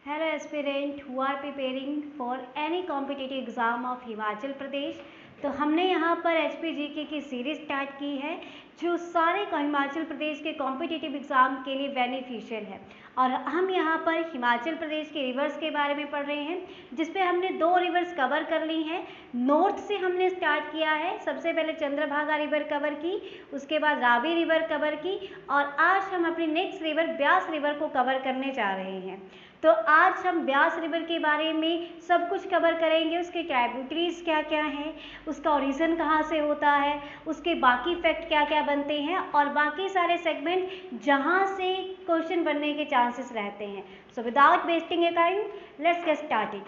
Hello aspirant who are preparing for any competitive exam of Himachal Pradesh. तो हमने यहाँ पर HPGK की सीरीज स्टार्ट की है जो सारे हिमाचल प्रदेश के कॉम्पिटिटिव एग्ज़ाम के लिए बेनिफिशियल है। और हम यहाँ पर हिमाचल प्रदेश के रिवर्स के बारे में पढ़ रहे हैं जिसपे हमने 2 रिवर्स कवर कर ली हैं। नॉर्थ से हमने स्टार्ट किया है, सबसे पहले चंद्रभागा रिवर कवर की, उसके बाद रावी रिवर कवर की और आज हम अपनी नेक्स्ट रिवर ब्यास रिवर को कवर करने जा रहे हैं। तो आज हम ब्यास रिवर के बारे में सब कुछ कवर करेंगे, उसके ट्राइब्यूटरीज क्या क्या हैं, उसका ओरिजिन कहाँ से होता है, उसके बाकी फैक्ट क्या क्या बनते हैं और बाकी सारे सेगमेंट जहाँ से क्वेश्चन बनने के चांसेस रहते हैं। So without wasting A time let's get started.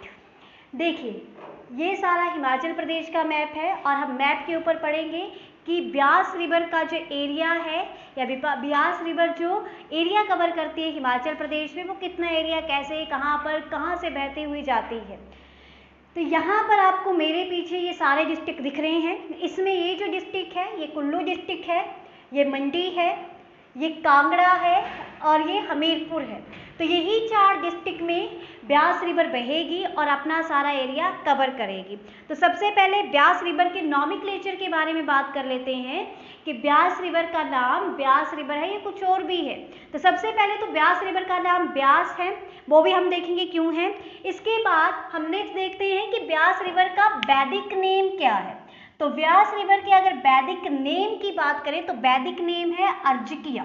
देखिए ये सारा हिमाचल प्रदेश का मैप है और हम मैप के ऊपर पढ़ेंगे कि ब्यास रिवर का जो एरिया है या ब्यास रिवर जो एरिया कवर करती है हिमाचल प्रदेश में वो कितना एरिया, कैसे, कहाँ पर, कहाँ से बहती हुई जाती है। तो यहाँ पर आपको मेरे पीछे ये सारे डिस्ट्रिक्ट दिख रहे हैं। इसमें ये जो डिस्ट्रिक्ट है ये कुल्लू डिस्ट्रिक्ट है, ये मंडी है, ये कांगड़ा है और ये हमीरपुर है। तो यही 4 डिस्ट्रिक्ट में ब्यास रिवर बहेगी और अपना सारा एरिया कवर करेगी। तो सबसे पहले ब्यास रिवर के नॉमेनक्लेचर के बारे में बात कर लेते हैं कि ब्यास रिवर का नाम ब्यास रिवर है, ये कुछ और भी है। तो सबसे पहले तो ब्यास रिवर का नाम ब्यास है, वो भी हम देखेंगे क्यों है। इसके बाद हम नेक्स्ट देखते हैं कि ब्यास रिवर का वैदिक नेम क्या है। तो ब्यास रिवर के अगर वैदिक नेम की बात करें तो वैदिक नेम है अर्जिकिया।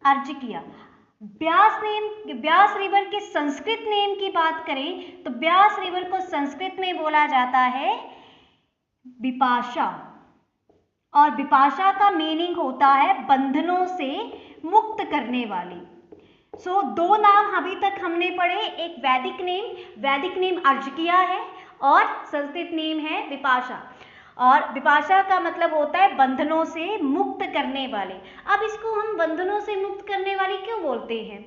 अर्जिकिया। ब्यास रिवर के संस्कृत नेम की बात करें तो ब्यास रिवर को संस्कृत में बोला जाता है विपाशा और विपाशा का मीनिंग होता है बंधनों से मुक्त करने वाली। सो 2 नाम अभी तक हमने पढ़े, एक वैदिक नेम अर्जिकिया है और संस्कृत नेम है विपाशा। और विपाशा का मतलब होता है बंधनों से मुक्त करने वाले। अब इसको हम बंधनों से मुक्त करने वाली क्यों बोलते हैं,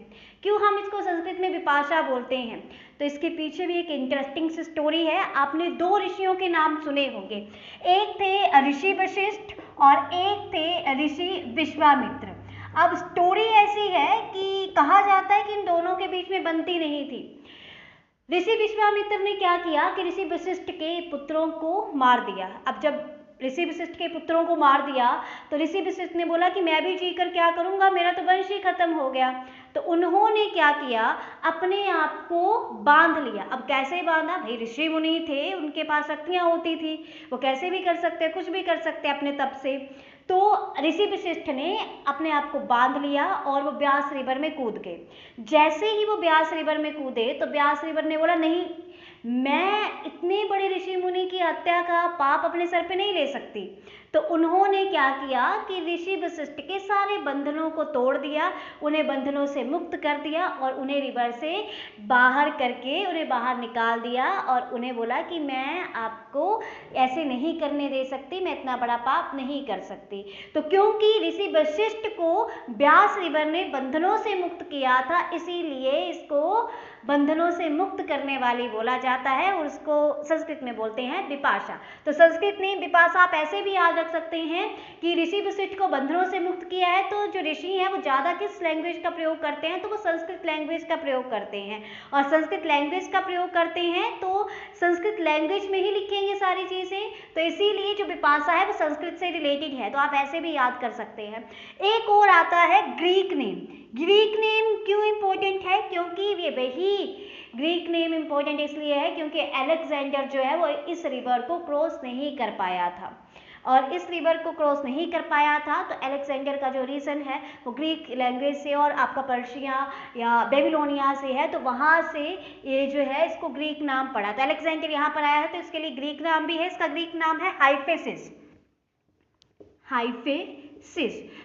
क्यों हम इसको संस्कृत में विपाशा बोलते हैं, तो इसके पीछे भी एक इंटरेस्टिंग सी स्टोरी है। आपने 2 ऋषियों के नाम सुने होंगे, एक थे ऋषि वशिष्ठ और एक थे ऋषि विश्वामित्र। अब स्टोरी ऐसी है कि कहा जाता है कि इन दोनों के बीच में बनती नहीं थी। ऋषि विश्वामित्र ने क्या किया कि ऋषि वशिष्ठ के पुत्रों को मार दिया। अब जब ऋषि वशिष्ठ के पुत्रों को मार दिया तो ऋषि वशिष्ठ ने बोला कि मैं भी जीकर क्या करूंगा, मेरा तो वंश ही खत्म हो गया। तो उन्होंने क्या किया, अपने आप को बांध लिया। अब कैसे बांधा, भाई ऋषि मुनि थे, उनके पास शक्तियां होती थी, वो कैसे भी कर सकते, कुछ भी कर सकते अपने तप से। तो ऋषि वशिष्ठ ने अपने आप को बांध लिया और वो ब्यास रिवर में कूद गए। जैसे ही वो ब्यास रिवर में कूदे तो ब्यास रिवर ने बोला नहीं, मैं इतने बड़े ऋषि मुनि की हत्या का पाप अपने सर पे नहीं ले सकती। तो उन्होंने क्या किया कि ऋषि वशिष्ठ के सारे बंधनों को तोड़ दिया, उन्हें बंधनों से मुक्त कर दिया और उन्हें रिवर से बाहर करके उन्हें बाहर निकाल दिया और उन्हें बोला कि मैं आपको ऐसे नहीं करने दे सकती, मैं इतना बड़ा पाप नहीं कर सकती। तो क्योंकि ऋषि वशिष्ठ को ब्यास रिवर ने बंधनों से मुक्त किया था, इसीलिए इसको बंधनों से मुक्त करने वाली बोला जाता है और उसको संस्कृत में बोलते हैं विपाशा। तो संस्कृत में विपाशा आप ऐसे भी याद रख सकते हैं कि ऋषि वशिष्ठ को बंधनों से मुक्त किया है। तो जो ऋषि हैं वो ज़्यादा किस लैंग्वेज का प्रयोग करते हैं, तो वो संस्कृत लैंग्वेज का प्रयोग करते हैं और संस्कृत लैंग्वेज का प्रयोग करते हैं तो संस्कृत लैंग्वेज में ही लिखेंगे सारी चीज़ें। तो इसीलिए जो विपाशा है वो संस्कृत से रिलेटेड है, तो आप ऐसे भी याद कर सकते हैं। एक और आता है ग्रीक नेम। ग्रीक नेम क्यों इंपॉर्टेंट है, क्योंकि ये वही ग्रीक नेम इंपॉर्टेंट इसलिए है क्योंकि अलेक्जेंडर जो है वो इस रिवर को क्रॉस नहीं कर पाया था और इस रिवर को क्रॉस नहीं कर पाया था। तो अलेक्जेंडर का जो रीजन है वो ग्रीक लैंग्वेज से और आपका पर्शिया या बेबीलोनिया से है, तो वहाँ से ये जो है इसको ग्रीक नाम पड़ा। तो अलेक्जेंडर यहाँ पर आया है तो इसके लिए ग्रीक नाम भी है, इसका ग्रीक नाम है हाइफेसिस।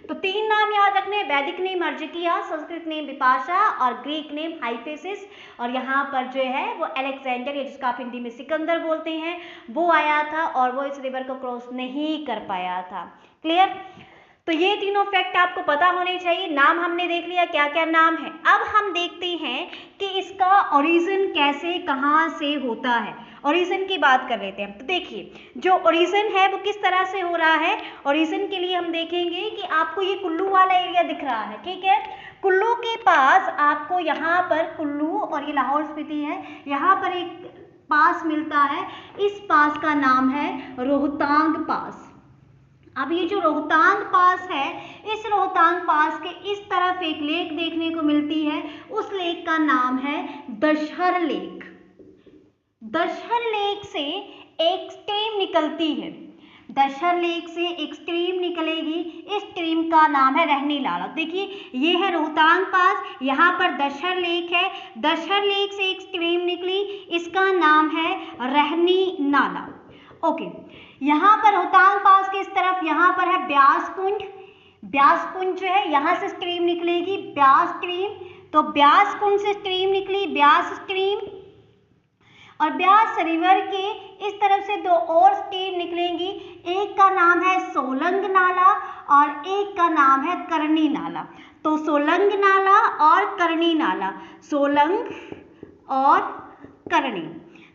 तो 3 नाम याद रखने, वैदिक नेम अर्जिकिया, संस्कृत नेम विपाशा और ग्रीक नेम हाइफेसिस। और यहाँ पर जो है वो अलेक्जेंडर, जिसका आप हिंदी में सिकंदर बोलते हैं, वो आया था और वो इस रिवर को क्रॉस नहीं कर पाया था। क्लियर। तो ये तीनों फैक्ट आपको पता होने चाहिए। नाम हमने देख लिया क्या क्या नाम है। अब हम देखते हैं कि इसका ओरिजिन कैसे, कहाँ से होता है। ओरिजिन की बात कर लेते हैं। तो देखिए जो ओरिजिन है वो किस तरह से हो रहा है। ओरिजिन के लिए हम देखेंगे कि आपको ये कुल्लू वाला एरिया दिख रहा है, ठीक है। कुल्लू के पास आपको यहाँ पर कुल्लू और ये लाहौल स्पीति है, यहाँ पर एक पास मिलता है, इस पास का नाम है रोहतांग पास। अब ये जो रोहतांग पास है, इस रोहतांग पास के इस तरफ एक लेक देखने को मिलती है, उस लेक का नाम है दशहर लेक। दशहर लेक से एक स्ट्रीम निकलती है, दशहर लेक से एक स्ट्रीम निकलेगी, इस स्ट्रीम का नाम है रहनी नाला। देखिए ये है रोहतांग पास, यहाँ पर दशहर लेक है, दशहर लेक से एक स्ट्रीम निकली, इसका नाम है रहनी नाला। ओके, यहाँ पर रोहतांग पास के इस तरफ यहाँ पर है ब्यास कुंड। ब्यास कुंड जो है यहाँ से स्ट्रीम निकलेगी, ब्यास स्ट्रीम, तो ब्यास कुंड से स्ट्रीम निकली, ब्यास स्ट्रीम, और ब्यास रिवर के इस तरफ से दो और स्ट्रीम निकलेंगी, एक का नाम है सोलंग नाला और एक का नाम है करनी नाला। तो सोलंग नाला और करनी नाला, सोलंग और करनी,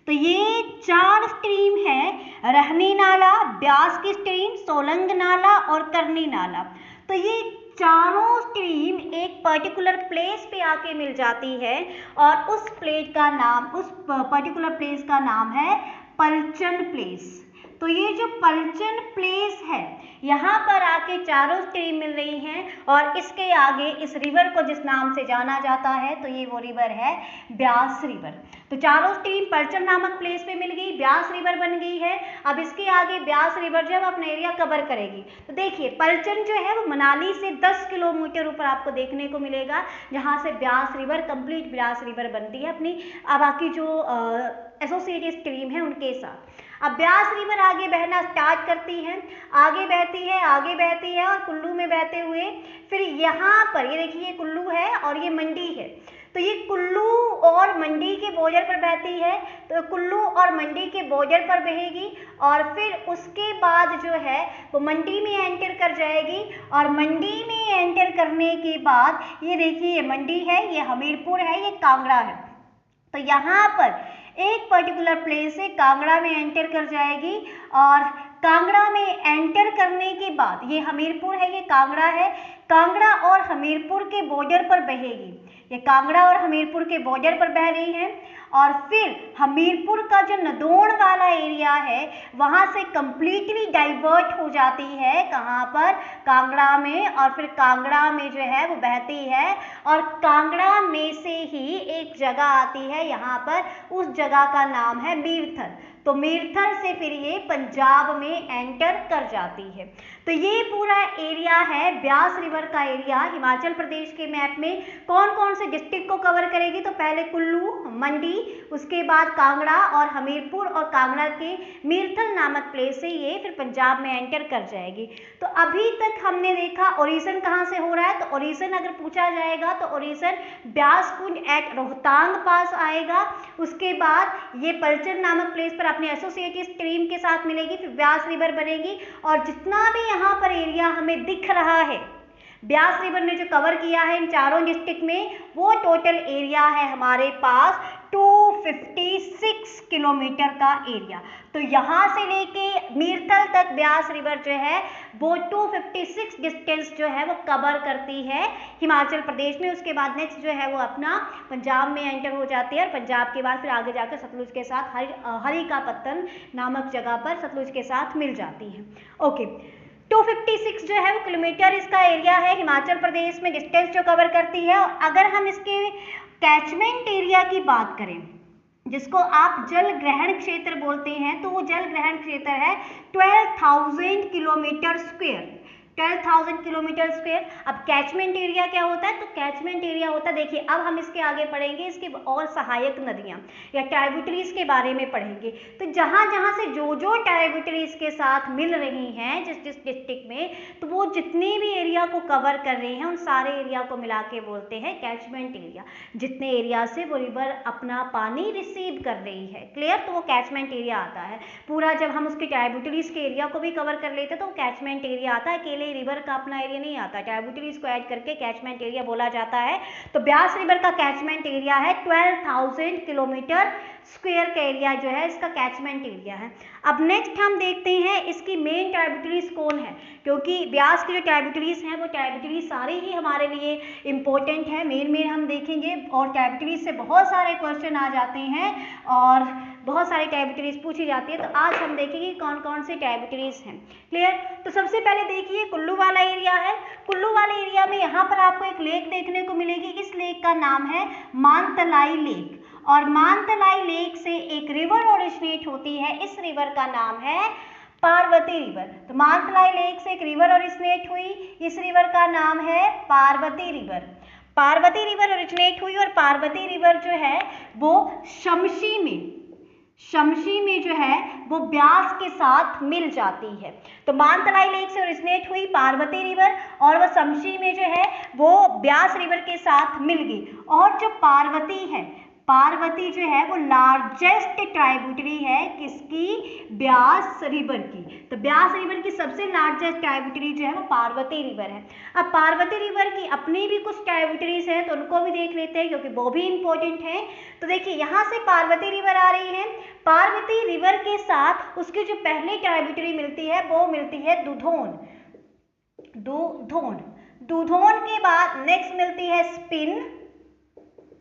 तो ये चार स्ट्रीम है, रहनी नाला, ब्यास की स्ट्रीम, सोलंग नाला और करनी नाला। तो ये चारों स्ट्रीम एक पर्टिकुलर प्लेस पे आके मिल जाती है और उस प्लेस का नाम, उस पर्टिकुलर प्लेस का नाम है पलचन प्लेस। तो ये जो पलचन प्लेस है, यहाँ पर आके चारों स्ट्रीम मिल रही हैं और इसके आगे इस रिवर को जिस नाम से जाना जाता है, तो ये वो रिवर है ब्यास रिवर। तो चारों स्ट्रीम पलचन नामक प्लेस पे मिल गई, ब्यास रिवर बन गई है। अब इसके आगे ब्यास रिवर जो है वो अपना एरिया कवर करेगी। तो देखिए पलचन जो है वो मनाली से 10 किलोमीटर ऊपर आपको देखने को मिलेगा, जहाँ से Beas river, complete Beas river बनती है अपनी बाकी जो एसोसिएटेड स्ट्रीम है उनके साथ। अब ब्यास रिवर आगे बहना स्टार्ट करती है, आगे बहती है, आगे बहती है और कुल्लू में बहते हुए फिर यहाँ पर ये देखिए कुल्लू है और ये मंडी है, तो ये कुल्लू और मंडी के बॉर्डर पर बहती है। तो कुल्लू और मंडी के बॉर्डर पर बहेगी और फिर उसके बाद जो है वो मंडी में एंटर कर जाएगी और मंडी में एंटर करने के बाद ये देखिए ये मंडी है, ये हमीरपुर है, ये कांगड़ा है। तो यहाँ पर एक पर्टिकुलर प्लेस से कांगड़ा में एंटर कर जाएगी और कांगड़ा में एंटर करने के बाद ये हमीरपुर है, ये कांगड़ा है, कांगड़ा और हमीरपुर के बॉर्डर पर बहेगी। ये कांगड़ा और हमीरपुर के बॉर्डर पर बह रही है और फिर हमीरपुर का जो नदौड़ वाला एरिया है वहाँ से कंप्लीटली डाइवर्ट हो जाती है, कहाँ पर, कांगड़ा में, और फिर कांगड़ा में जो है वो बहती है और कांगड़ा में से ही एक जगह आती है यहाँ पर, उस जगह का नाम है मीरथल। तो मीरथल से फिर ये पंजाब में एंटर कर जाती है। तो ये पूरा एरिया है ब्यास रिवर का एरिया। हिमाचल प्रदेश के मैप में कौन कौन से डिस्ट्रिक्ट को कवर करेगी, तो पहले कुल्लू, मंडी, उसके बाद कांगड़ा और हमीरपुर और कांगड़ा के मीरथल नामक प्लेस से ये फिर पंजाब में एंटर कर जाएगी। तो अभी तक हमने देखा ओरिजिन कहाँ से हो रहा है, तो ओरिजिन अगर पूछा जाएगा तो ओरिजिन ब्यास कुंड एट रोहतांग पास आएगा, उसके बाद ये पलचन नामक प्लेस पर अपने एसोसिएटेड स्ट्रीम के साथ मिलेगी, फिर ब्यास रिवर बनेगी और जितना भी यहाँ पर एरिया हमें दिख रहा है ब्यास रिवर ने जो कवर किया है इन चारों डिस्ट्रिक्ट में, वो टोटल एरिया है हमारे पास 256 किलोमीटर का एरिया। तो यहाँ से लेके मीरथल तक ब्यास रिवर जो है वो 256 डिस्टेंस जो है वो कवर करती है हिमाचल प्रदेश में। उसके बाद नेक्स्ट जो है वो अपना पंजाब में एंटर हो जाती है और पंजाब के बाद फिर आगे जाकर सतलुज के साथ हरी का पत्तन नामक जगह पर सतलुज के साथ मिल जाती है। ओके, 256 जो है वो किलोमीटर इसका एरिया है हिमाचल प्रदेश में डिस्टेंस जो कवर करती है। और अगर हम इसके कैचमेंट एरिया की बात करें, जिसको आप जल ग्रहण क्षेत्र बोलते हैं, तो वो जल ग्रहण क्षेत्र है 12,000 किलोमीटर स्क्वायर, 12,000 किलोमीटर स्क्वायर। अब कैचमेंट एरिया क्या होता है, तो कैचमेंट एरिया होता है, देखिए अब हम इसके आगे पढ़ेंगे इसके और सहायक नदियाँ या ट्राइब्यूटरीज के बारे में पढ़ेंगे। तो जहाँ जहाँ से जो जो ट्राइब्यूटरीज के साथ मिल रही हैं जिस जिस डिस्ट्रिक्ट में, तो वो जितने भी एरिया को कवर कर रही हैं उन सारे एरिया को मिला के बोलते हैं कैचमेंट एरिया। जितने एरिया से वो रिवर अपना पानी रिसीव कर रही है, क्लियर, तो वो कैचमेंट एरिया आता है। पूरा जब हम उसके ट्राइब्यूटरीज के एरिया को भी कवर कर लेते हैं तो कैचमेंट एरिया आता है, अकेले रिवर का अपना एरिया नहीं आता, ट्राइब्यूटरीज को ऐड करके कैचमेंट एरिया बोला जाता है। तो ब्यास रिवर का कैचमेंट एरिया है 12,000 किलोमीटर स्क्वायर का एरिया जो है इसका कैचमेंट एरिया है। अब नेक्स्ट हम देखते हैं इसकी मेन ट्राइब्यूटरीज कौन है, क्योंकि ब्यास की जो ट्राइब्यूटरीज हैं वो ट्राइब्यूटरीज सारी ही हमारे लिए इंपॉर्टेंट है, मेन हम देखेंगे और ट्राइब्यूटरीज से बहुत सारे क्वेश्चन आ जाते हैं और बहुत सारी ट्राइब्यूटरीज पूछी जाती है। तो आज हम देखेंगे कौन कौन सी ट्राइब्यूटरीज हैं। क्लियर? तो सबसे पहले देखिए कुल्लू वाला एरिया है। कुल्लू वाले एरिया में यहाँ पर आपको एक लेक देखने को मिलेगी। इस लेक का नाम है मानतलाई लेक और मानतलाई लेक से एक रिवर ओरिजिनेट होती है। इस रिवर का नाम है पार्वती रिवर। तो मानतलाई लेक से एक रिवर ओरिजिनेट हुई, इस रिवर का नाम है Parvati river. Parvati river originate हुई और पार्वती रिवर जो है वो शमशी में जो है वो ब्यास के साथ मिल जाती है। तो मानतलाई लेक से ओरिजिनेट हुई पार्वती रिवर और वो शमशी में जो है वो ब्यास रिवर के साथ मिल गई। और जो पार्वती है, पार्वती जो है वो लार्जेस्ट ट्राइब्यूटरी है किसकी? ब्यास रिवर की। तो ब्यास रिवर की सबसे लार्जेस्ट ट्राइब्यूटरी जो है वो पार्वती रिवर है। अब पार्वती रिवर की अपनी भी कुछ ट्राइब्यूटरीज हैं तो उनको भी देख लेते हैं क्योंकि वो भी इंपॉर्टेंट है। तो देखिए यहाँ से पार्वती रिवर आ रही है, पार्वती रिवर के साथ उसकी जो पहली ट्राइब्यूटरी मिलती है वो मिलती है दुधोन। दुधोन के बाद नेक्स्ट मिलती है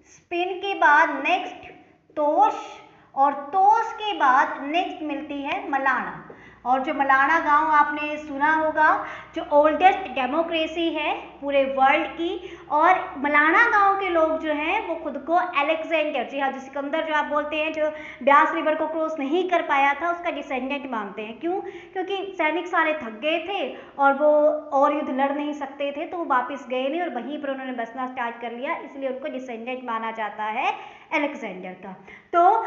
स्पिन के बाद नेक्स्ट तोश और तोश के बाद नेक्स्ट मिलती है मलाना। और जो मलाना गांव आपने सुना होगा, जो ओल्डेस्ट डेमोक्रेसी है पूरे वर्ल्ड की, और मलाना गांव के लोग जो हैं वो खुद को अलेक्जेंडर, जी हाँ, जो सिकंदर जो आप बोलते हैं, जो ब्यास रिवर को क्रॉस नहीं कर पाया था, उसका डिसेंडेंट मानते हैं। क्यों? क्योंकि सैनिक सारे थक गए थे और वो और युद्ध लड़ नहीं सकते थे, तो वो वापस गए नहीं और वहीं पर उन्होंने बसना स्टार्ट कर लिया, इसलिए उनको डिसेंडेंट माना जाता है अलेक्जेंडर का। तो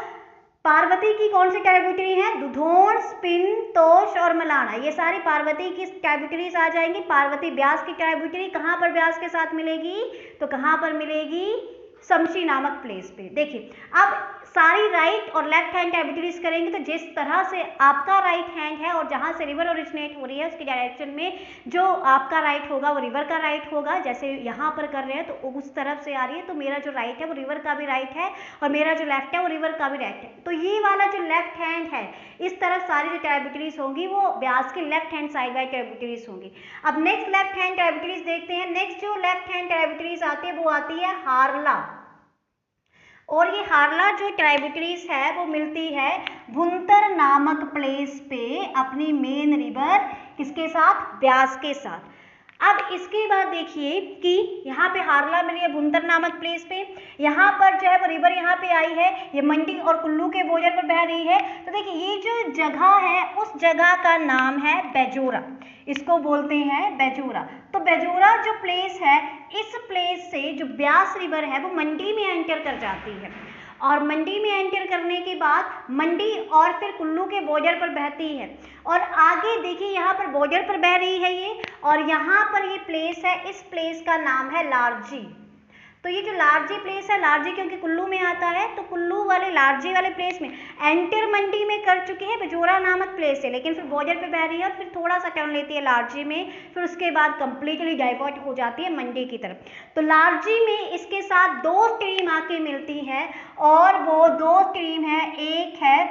पार्वती की कौन सी ट्राइब्यूटरी है? दुधोन, स्पिन, तोश और मलाना, ये सारी पार्वती की ट्राइब्यूटरीज आ जाएंगी। पार्वती ब्यास की ट्राइब्यूटरी कहाँ पर ब्यास के साथ मिलेगी? तो कहाँ पर मिलेगी? शमशी नामक प्लेस पे। देखिए अब सारी राइट और लेफ्ट हैंड ट्राइब्यूटरीज करेंगे तो जिस तरह से आपका राइट हैंड है और जहाँ से रिवर ओरिजिनेट हो रही है उसकी डायरेक्शन में जो आपका राइट होगा वो रिवर का राइट होगा। जैसे यहाँ पर कर रहे हैं तो उस तरफ से आ रही है, तो मेरा जो राइट है वो रिवर का भी राइट है और मेरा जो लेफ्ट है वो रिवर का भी राइट है। तो ये वाला जो लेफ्ट हैंड है, इस तरफ सारी जो ट्राइब्यूटरीज होंगी वो ब्यास की left hand side by tributaries होंगी। अब नेक्स्ट लेफ्ट हैंड ट्राइब्यूटरीज देखते हैं। नेक्स्ट जो लेफ्ट हैंड ट्राइब्यूटरीज आती है वो आती है हारला, और ये हारला जो ट्राइब्यूटरीज है वो मिलती है भुंतर नामक प्लेस पे अपनी मेन रिवर किसके साथ? ब्यास के साथ। अब इसके बाद देखिए कि यहाँ पे हारला मिली है भुंतर नामक प्लेस पे, यहाँ पर जो है वो रिवर यहाँ पे आई है, ये मंडी और कुल्लू के बॉर्डर पर बह रही है। तो देखिए ये जो जगह है उस जगह का नाम है बेजोरा, इसको बोलते हैं बेजोरा। तो बेजोरा जो प्लेस है, इस प्लेस से जो ब्यास रिवर है वो मंडी में एंटर कर जाती है और मंडी में एंटर करने के बाद मंडी और फिर कुल्लू के बॉर्डर पर बहती है और आगे देखिए यहाँ पर बॉर्डर पर बह रही है ये, और यहाँ पर ये प्लेस है, इस प्लेस का नाम है लारजी। तो ये जो लारजी प्लेस है, लारजी क्योंकि कुल्लू में आता है, तो कुल्लू वाले लारजी वाले प्लेस में एंटर मंडी में कर चुके हैं, बेजोरा नामक प्लेस है, लेकिन फिर बॉर्डर पे बह रही है और फिर थोड़ा सा टर्न लेती है लारजी में, फिर उसके बाद कंप्लीटली डाइवर्ट हो जाती है मंडी की तरफ। तो लारजी में इसके साथ दो स्ट्रीम आके मिलती है और वो दो स्ट्रीम है, एक है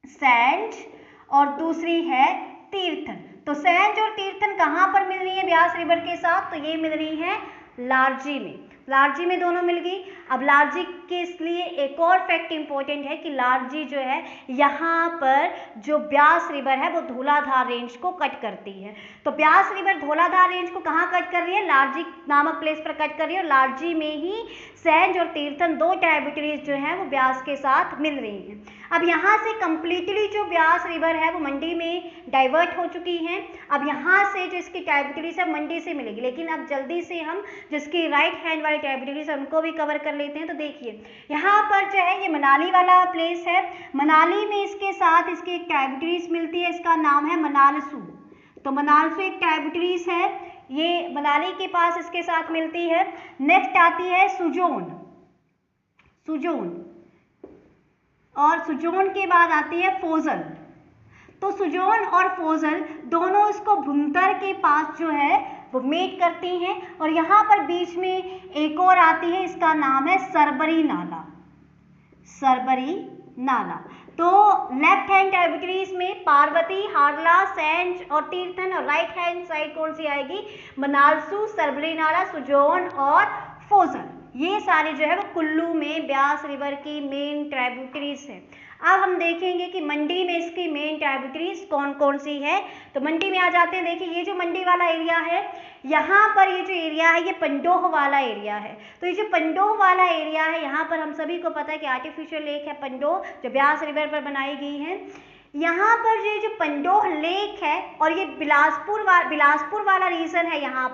सैंज और दूसरी है तीर्थन। तो सैंज और तीर्थन कहाँ पर मिल रही है ब्यास रिवर के साथ? तो ये मिल रही है लारजी में, लारजी में दोनों मिल गई। अब लारजी के इसलिए एक और फैक्ट इंपॉर्टेंट है कि लारजी जो है यहाँ पर जो ब्यास रिवर है वो धौलाधार रेंज को कट करती है। तो ब्यास रिवर धौलाधार रेंज को कहाँ कट कर रही है? लारजी नामक प्लेस पर कट कर रही है और लारजी में ही सैंज और तीर्थन दो ट्राइब्यूटरीज जो है वो ब्यास के साथ मिल रही हैं। अब यहाँ से कंप्लीटली जो ब्यास रिवर है वो मंडी में डाइवर्ट हो चुकी है। अब यहाँ से जो इसकी ट्राइब्यूटरीज है मंडी से मिलेगी, लेकिन अब जल्दी से हम जिसकी राइट हैंड वाली ट्राइब्यूटरीज है उनको भी कवर कर लेते हैं। तो देखिए यहाँ पर जो है ये मनाली वाला प्लेस है, मनाली में इसके साथ इसकी एक ट्राइब्यूटरीज मिलती है, इसका नाम है मनालसू। तो मनालसू एक ट्राइब्यूटरीज है, ये मनाली के पास इसके साथ मिलती है। नेक्स्ट आती है सुजोन, और सुजोन के बाद आती है फोजल। तो सुजोन और फोजल दोनों इसको भुंतर के पास जो है वो मेट करती हैं और यहाँ पर बीच में एक और आती है, इसका नाम है सरबरी नाला, सरबरी नाला। तो लेफ्ट हैंड ट्राइब्यूटरीज में पार्वती, हारला, सेंज और तीर्थन, और राइट हैंड साइड कौन सी आएगी? मनालसू, सरबली नाला, सुजोन और फोजल। ये सारे जो है वो कुल्लू में ब्यास रिवर की मेन ट्राइब्यूटरीज है। अब हम देखेंगे कि मंडी में इसकी मेन ट्राइब्यूटरीज कौन कौन सी है। तो मंडी में आ जाते हैं। देखिए ये जो मंडी वाला एरिया है, यहाँ पर ये जो एरिया है ये पंडोह वाला एरिया है। तो ये जो पंडोह वाला एरिया है, यहाँ पर हम सभी को पता है कि आर्टिफिशियल लेक है पंडोह, जो ब्यास रिवर पर बनाई गई है। यहाँ पर ये जो पंडोह लेक है और ये बिलासपुर वाला रीजन है यहाँ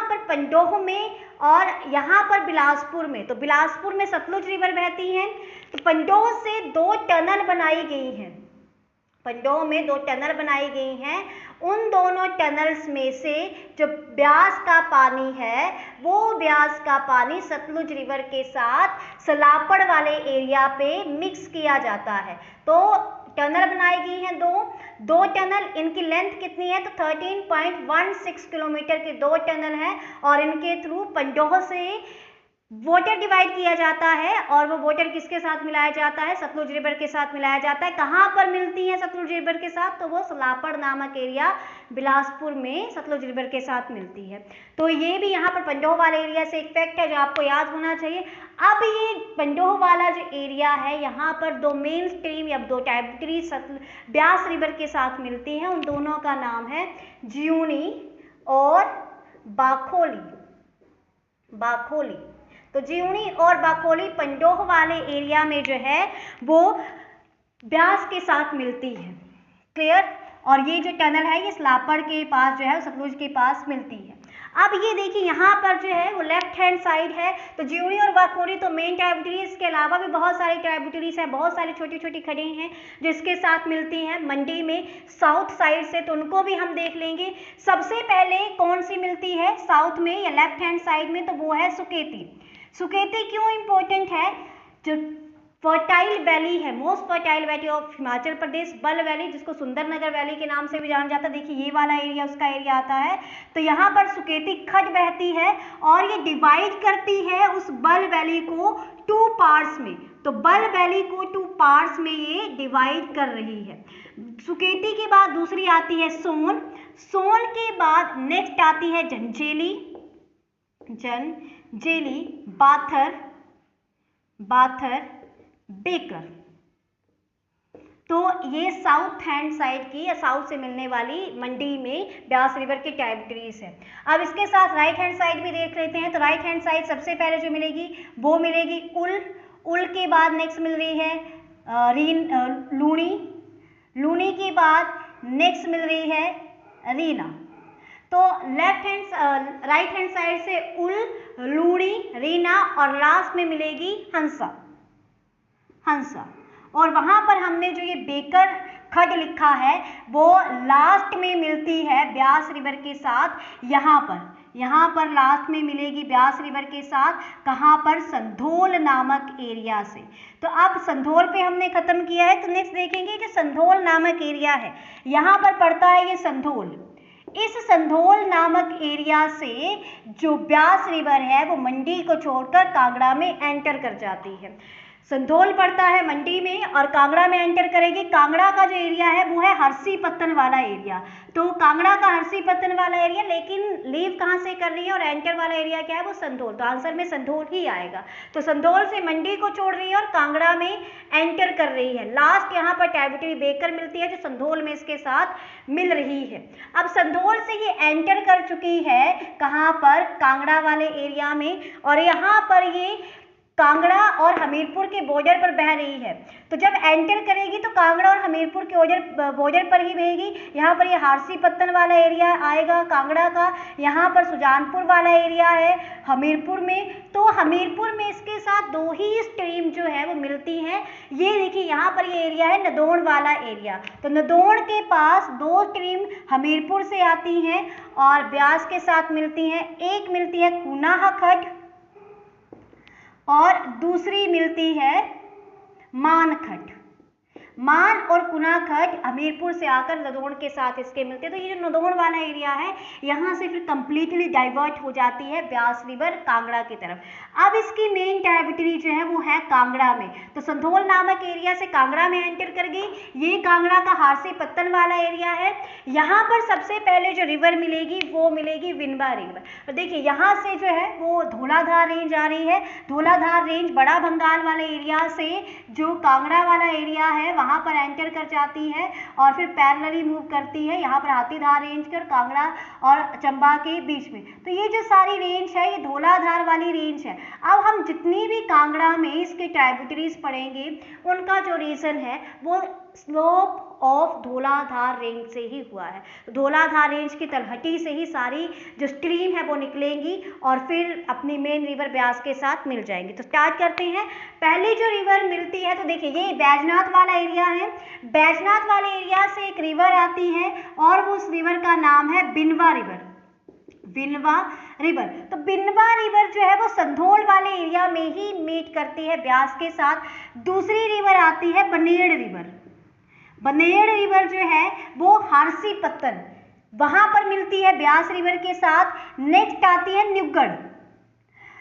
पर पंडोह में और यहाँ पर बिलासपुर में। तो बिलासपुर में सतलुज रिवर बहती है। तो पंडोह से 2 टनल बनाई गई हैं। पंडोह में 2 टनल बनाई गई हैं। उन दोनों टनल्स में से जो ब्यास का पानी है, वो ब्यास का पानी सतलुज रिवर के साथ सलापड़ वाले एरिया पे मिक्स किया जाता है। तो टनल बनाई गई हैं 2 टनल। इनकी लेंथ कितनी है? तो 13.16 किलोमीटर के 2 टनल हैं और इनके थ्रू पंडोह से वाटर डिवाइड किया जाता है और वो वाटर किसके साथ मिलाया जाता है? सतलुज रिवर के साथ मिलाया जाता है। कहाँ पर मिलती है सतलुज रिवर के साथ? तो वो सलापड़ नामक एरिया बिलासपुर में सतलुज रिवर के साथ मिलती है। तो ये भी यहाँ पर पंडोह वाले एरिया से एक फैक्ट है जो आपको याद होना चाहिए। अब ये पंडोह वाला जो एरिया है, यहाँ पर 2 मेन स्ट्रीम या 2 ट्राइब्यूटरी ब्यास रिवर के साथ मिलती हैं। उन दोनों का नाम है ज्यूनी और बाखोली। तो ज्यूनी और बाखोली पंडोह वाले एरिया में जो है वो ब्यास के साथ मिलती है। क्लियर? और ये जो टनल है ये सलापड़ के पास जो है सतलुज के पास मिलती है। अब ये देखिए यहाँ पर जो है वो लेफ्ट हैंड साइड है। तो ज्यूनी और बाखोली तो मेन ट्राइब्यूटरीज के अलावा भी बहुत सारी ट्राइब्यूटरीज हैं, बहुत सारी छोटी छोटी खड़े हैं जिसके साथ मिलती हैं मंडी में साउथ साइड से। तो उनको भी हम देख लेंगे। सबसे पहले कौन सी मिलती है साउथ में या लेफ्ट हैंड साइड में? तो वो है सुकेती। सुकेती क्यों इंपॉर्टेंट है? जो फर्टाइल वैली है, most fertile valley of Himachal Pradesh, बल वैली, जिसको सुंदरनगर वैली के नाम से भी जाना जाता है। देखिए ये वाला एरिया उसका एरिया आता है। तो यहाँ पर सुकेती खड्ड बहती है और ये डिवाइड करती है उस बल वैली को 2 पार्ट्स में। तो बल वैली को 2 पार्ट्स में ये डिवाइड कर रही है। सुकेती के बाद दूसरी आती है सोन। सोन के बाद नेक्स्ट आती है जनजेली, बाथर, बेकर। तो ये साउथ हैंड साइड की या साउथ से मिलने वाली मंडी में ब्यास रिवर की ट्राइब्यूटरीज है। अब इसके साथ राइट हैंड साइड भी देख लेते हैं। तो राइट हैंड साइड सबसे पहले जो मिलेगी वो मिलेगी उल के बाद नेक्स्ट मिल रही है लूणी के बाद नेक्स्ट मिल रही है रीना। तो राइट हैंड साइड से उल, लूणी, रीना और लास्ट में मिलेगी हंसा। और वहां पर हमने जो ये बेकर खड्ड लिखा है वो लास्ट में मिलती है ब्यास रिवर के साथ। यहाँ पर लास्ट में मिलेगी ब्यास रिवर के साथ। कहाँ पर? संधोल नामक एरिया से। तो अब संधोल पे हमने खत्म किया है। तो नेक्स्ट देखेंगे जो संधोल नामक एरिया है, यहाँ पर पड़ता है ये संधोल। इस संधोल नामक एरिया से जो ब्यास रिवर है वो मंडी को छोड़कर कांगड़ा में एंटर कर जाती है। संधोल पड़ता है मंडी में और कांगड़ा में एंटर करेगी। कांगड़ा का जो एरिया है वो है हरसी पत्तन वाला एरिया। तो कांगड़ा का हरसी पत्तन वाला एरिया, लेकिन लीव कहाँ से कर रही है और एंटर वाला एरिया क्या है? वो संधोल। तो आंसर में संधोल ही आएगा। तो संधोल से मंडी को छोड़ रही है और कांगड़ा में एंटर कर रही है। लास्ट यहाँ पर ट्राइब्यूटरी बेकर मिलती है जो संधोल में इसके साथ मिल रही है। अब संधोल से ये एंटर कर चुकी है कहाँ पर? कांगड़ा वाले एरिया में। और यहाँ पर ये कांगड़ा और हमीरपुर के बॉर्डर पर बह रही है। तो जब एंटर करेगी तो कांगड़ा और हमीरपुर के बॉर्डर पर ही बहेगी। यहाँ पर ये हारसी पत्तन वाला एरिया आएगा कांगड़ा का। यहाँ पर सुजानपुर वाला एरिया है हमीरपुर में। तो हमीरपुर में इसके साथ 2 ही स्ट्रीम जो है वो मिलती हैं। ये देखिए यहाँ पर ये एरिया है नदौन वाला एरिया। तो नदौन के पास 2 स्ट्रीम हमीरपुर से आती हैं और ब्यास के साथ मिलती हैं। एक मिलती है कुनाह खड्ड और दूसरी मिलती है मान खड्ड। मान और कुना खड्ड हमीरपुर से आकर नदौन के साथ इसके मिलते हैं। तो ये जो नदौन वाला एरिया है यहाँ से फिर कंप्लीटली डाइवर्ट हो जाती है ब्यास रिवर कांगड़ा की तरफ। अब इसकी मेन ट्राइब्यूटरी जो है वो है कांगड़ा में। तो संधोल नामक एरिया से कांगड़ा में एंटर कर गई। ये कांगड़ा का हारसी पत्तन वाला एरिया है। यहाँ पर सबसे पहले जो रिवर मिलेगी वो मिलेगी विनबा रिवर। तो देखिए यहाँ से जो है वो धौलाधार रेंज आ रही है। धौलाधार रेंज बड़ा भंगाल वाले एरिया से जो कांगड़ा वाला एरिया है वहाँ पर एंटर कर जाती है और फिर पैरेलली मूव करती है यहाँ पर हाथीधार रेंज कर कांगड़ा और चंबा के बीच में। तो ये जो सारी रेंज है ये धौलाधार वाली रेंज है। अब हम जितनी भी कांगड़ा में इसके ट्राइब्यूटरीज पढ़ेंगे उनका जो रीजन है वो स्लोप ऑफ धौलाधार रेंज से ही हुआ है। तो धौलाधार रेंज की तलहटी से ही सारी जो स्ट्रीम है वो निकलेंगी और फिर अपनी मेन रिवर ब्यास के साथ मिल जाएंगी। तो स्टार्ट करते हैं। पहली जो रिवर मिलती है तो देखिए ये बैजनाथ वाला एरिया है। बैजनाथ वाले एरिया से एक रिवर आती है और वो उस रिवर का नाम है बिनवा रिवर। बिनवा रिवर। तो बिनवा रिवर जो है वो संधोल वाले एरिया में ही मीट करती है ब्यास के साथ। दूसरी रिवर आती है बनेड़ रिवर। बनेड़ रिवर जो है वो हारसी पत्तन वहां पर मिलती है ब्यास रिवर के साथ। नेक्स्ट आती है न्यूगढ़।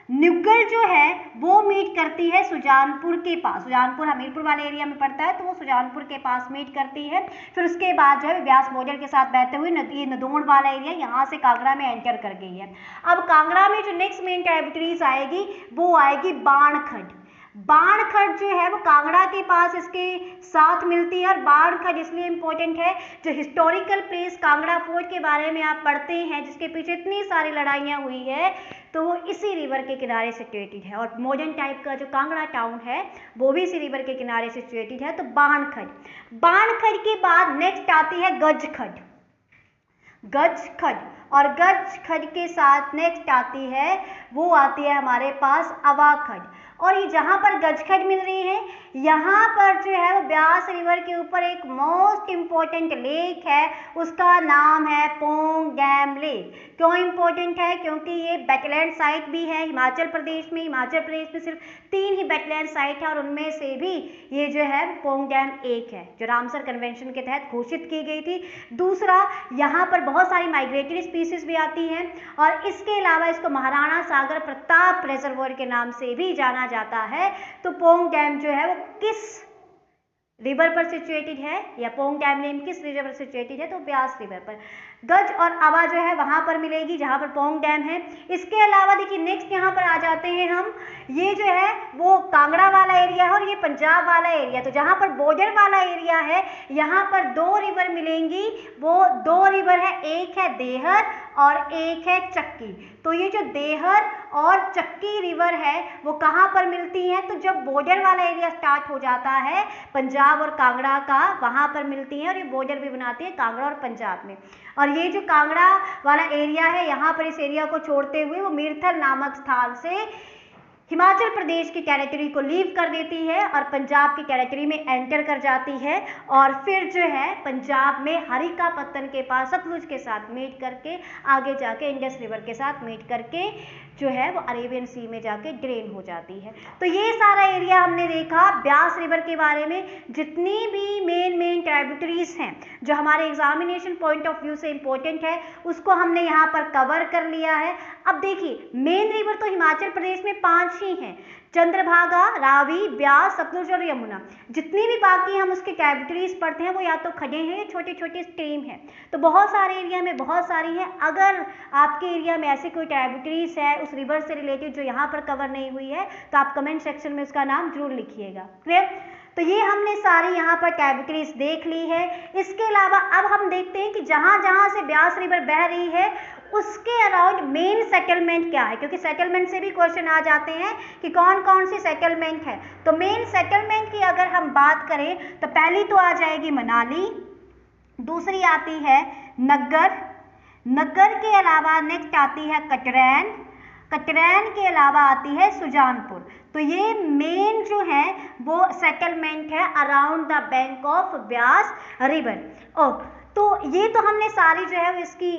न्यूगढ़ जो है वो मीट करती है सुजानपुर के पास। सुजानपुर हमीरपुर वाले एरिया में पड़ता है तो वो सुजानपुर के पास मीट करती है। फिर उसके बाद जो है ब्यास बॉर्डर के साथ बहते हुए ये नदौन वाला एरिया यहाँ से कांगड़ा में एंटर कर गई है। अब कांगड़ा में जो नेक्स्ट मेन ट्राइब्यूटरीज आएगी वो आएगी बाणखड। बाणखड जो है वो कांगड़ा के पास इसके साथ मिलती है। और बाणखड इसलिए इंपॉर्टेंट है, जो हिस्टोरिकल प्लेस कांगड़ा फोर्ट के बारे में आप पढ़ते हैं जिसके पीछे इतनी सारी लड़ाइयाँ हुई है तो वो इसी रिवर के किनारे सिचुएटेड है। और मॉडर्न टाइप का जो कांगड़ा टाउन है वो भी इसी रिवर के किनारे सिचुएटेड है। तो बाणखड। बाणखड के बाद नेक्स्ट आती है गजखड। गजखड और गजखड के साथ नेक्स्ट आती है वो आती है हमारे पास अवाखड। और ये जहाँ पर गजखड मिल रही है यहाँ पर जो है वो ब्यास रिवर के ऊपर एक मोस्ट इम्पोर्टेंट लेक है, उसका नाम है पोंग डैम लेक। क्यों इम्पोर्टेंट है? क्योंकि ये वेटलैंड साइट भी है हिमाचल प्रदेश में। हिमाचल प्रदेश में सिर्फ 3 ही वेटलैंड साइट है और उनमें से भी ये जो है पोंग डैम एक है जो रामसर कन्वेंशन के तहत घोषित की गई थी। दूसरा, यहाँ पर बहुत सारी माइग्रेटरी स्पीसीज भी आती हैं और इसके अलावा इसको महाराणा सागर प्रताप रिजर्वोयर के नाम से भी जाना जाता है। तो पोंग डैम जो है वो किस रिवर पर सिचुएटेड है या पोंग डैम नेम किस रिवर पर सिचुएटेड है? तो ब्यास रिवर पर। गज और अवा जो है वहां पर मिलेगी जहां पर पोंग डैम है। इसके अलावा देखिए नेक्स्ट यहाँ पर आ जाते हैं हम, ये जो है वो कांगड़ा वाला एरिया है और ये पंजाब वाला एरिया। तो जहां पर बॉर्डर वाला एरिया है यहाँ पर 2 रिवर मिलेंगी। वो 2 रिवर है, एक है देहर और एक है चक्की। तो ये जो देहर और चक्की रिवर है वो कहाँ पर मिलती हैं? तो जब बॉर्डर वाला एरिया स्टार्ट हो जाता है पंजाब और कांगड़ा का वहाँ पर मिलती हैं और ये बॉर्डर भी बनाती है कांगड़ा और पंजाब में। और ये जो कांगड़ा वाला एरिया है यहाँ पर इस एरिया को छोड़ते हुए वो मीरथल नामक स्थान से हिमाचल प्रदेश की टेरिटरी को लीव कर देती है और पंजाब की टेरिटरी में एंटर कर जाती है। और फिर जो है पंजाब में हरिका पत्तन के पास सतलुज के साथ मीट करके आगे जाके इंडस रिवर के साथ मीट करके जो है वो अरेबियन सी में जाके ड्रेन हो जाती है। तो ये सारा एरिया हमने देखा ब्यास रिवर के बारे में। जितनी भी मेन ट्राइब्यूटरीज हैं जो हमारे एग्जामिनेशन पॉइंट ऑफ व्यू से इंपॉर्टेंट है उसको हमने यहाँ पर कवर कर लिया है। अब देखिए मेन रिवर तो हिमाचल प्रदेश में 5 ही हैं, चंद्रभागा, रावी, ब्यास, सतलुज और यमुना। जितनी भी बाकी हम उसके ट्राइब्यूटरीज पढ़ते हैं वो या तो खड़े हैं या छोटे छोटे स्ट्रीम हैं। तो बहुत सारे एरिया में बहुत सारी हैं। अगर आपके एरिया में ऐसी कोई ट्राइब्यूटरीज है उस रिवर से रिलेटेड जो यहाँ पर कवर नहीं हुई है तो आप कमेंट सेक्शन में उसका नाम जरूर लिखिएगा। क्लियर? तो ये हमने सारी यहाँ पर ट्राइब्यूटरीज देख ली है। इसके अलावा अब हम देखते हैं कि जहाँ जहाँ से ब्यास रिवर बह रही है उसके अराउंड मेन सेटलमेंट क्या है, क्योंकि सेटलमेंट से भी क्वेश्चन आ जाते हैं कि कौन कौन सी सेटलमेंट है। तो मेन सेटलमेंट की अगर हम बात करें तो पहली तो आ जाएगी मनाली, दूसरी आती है नग्गर, नग्गर के अलावा नेक्स्ट आती है कटरैन, कटरैन के अलावा आती है सुजानपुर। तो ये मेन जो है वो सेटलमेंट है around the bank of Beas river. तो ये तो हमने सारी जो है इसकी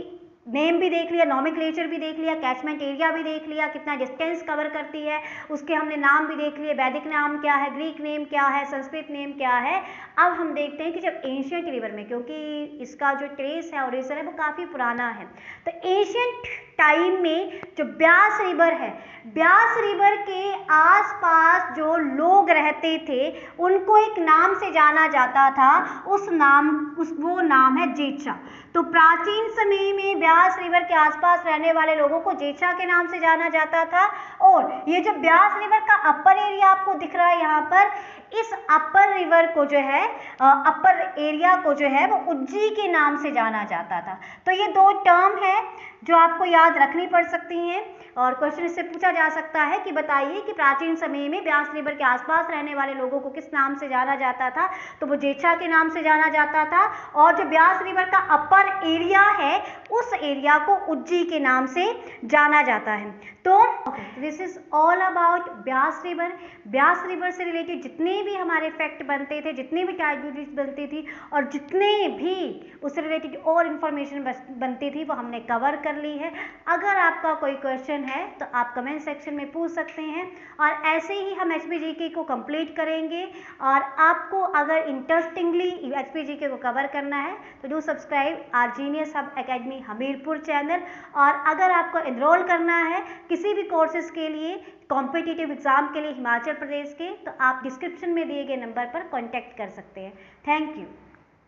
नेम भी देख लिया, नॉमेनक्लेचर भी देख लिया, कैचमेंट एरिया भी देख लिया, कितना डिस्टेंस कवर करती है, उसके हमने नाम भी देख लिए, वैदिक नाम क्या है, ग्रीक नेम क्या है, संस्कृत नेम क्या है। अब हम देखते हैं कि जब एंशियंट रिवर में, क्योंकि इसका जो ट्रेस है, ओरिजिन है, वो काफ़ी पुराना है, तो एंशियंट टाइम में जो ब्यास रिवर है, ब्यास रिवर के आसपास जो लोग रहते थे उनको एक नाम से जाना जाता था, वो नाम है जेठा। तो प्राचीन समय में ब्यास रिवर के आसपास रहने वाले लोगों को जेठा के नाम से जाना जाता था। और ये जो ब्यास रिवर का अपर एरिया आपको दिख रहा है यहाँ पर, इस अपर रिवर को जो है, अपर एरिया को जो है वो उज्जी के नाम से जाना जाता था। तो ये दो टर्म है जो आपको याद रखनी पड़ सकती हैं, और क्वेश्चन इससे पूछा जा सकता है कि बताइए कि प्राचीन समय में ब्यास रिवर के आसपास रहने वाले लोगों को किस नाम से जाना जाता था, तो वो जेठा के नाम से जाना जाता था। और जो ब्यास रिवर का अपर एरिया है उस एरिया को उज्जी के नाम से जाना जाता है। तो this is all about Beas river. Beas river से रिलेटेड जितने भी हमारे फैक्ट बनते थे, जितनी भी ट्राइब्यूटरीज बनती थी, और जितने भी उससे रिलेटेड और इन्फॉर्मेशन बनती थी वो हमने कवर कर ली है। अगर आपका कोई क्वेश्चन है तो आप कमेंट सेक्शन में पूछ सकते हैं, और ऐसे ही हम HPGK को कंप्लीट करेंगे। और आपको अगर इंटरेस्टिंगली HPGK को कवर करना है तो do subscribe our genius hub academy Hamirpur channel. और अगर आपको एनरोल करना है किसी भी कोर्सेज के लिए, कॉम्पिटिटिव एग्जाम के लिए हिमाचल प्रदेश के, तो आप डिस्क्रिप्शन में दिए गए नंबर पर कॉन्टैक्ट कर सकते हैं। Thank you.